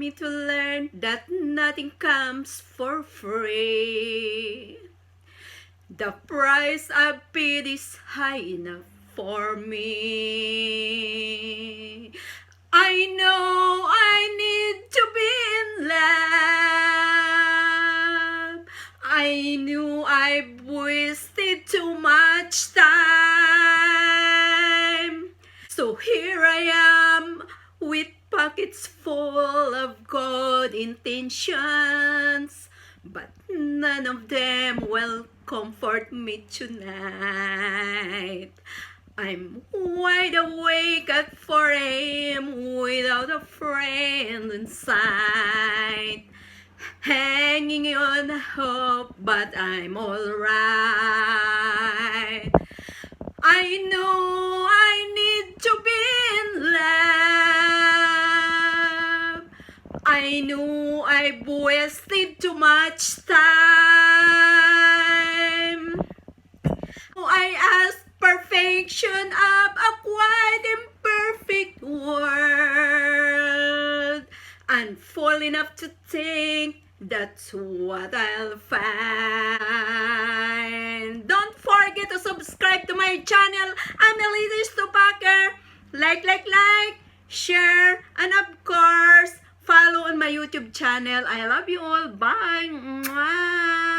me to learn that nothing comes for free. The price I paid is high enough for me. I know I need to be in love. I knew I wasted too much time. So here I am with pockets full of good intentions, but none of them will comfort me tonight. I'm wide awake at 4 a.m. without a friend in sight. Hanging on hope, but I'm alright. I know I need to be in love. I knew I wasted too much time. I asked perfection of a quite imperfect world, and full enough to think that's what I'll find. Don't forget to subscribe to my channel, Amelita Stupaker. Like, share, and of course, follow on my YouTube channel. I love you all. Bye. Mwah.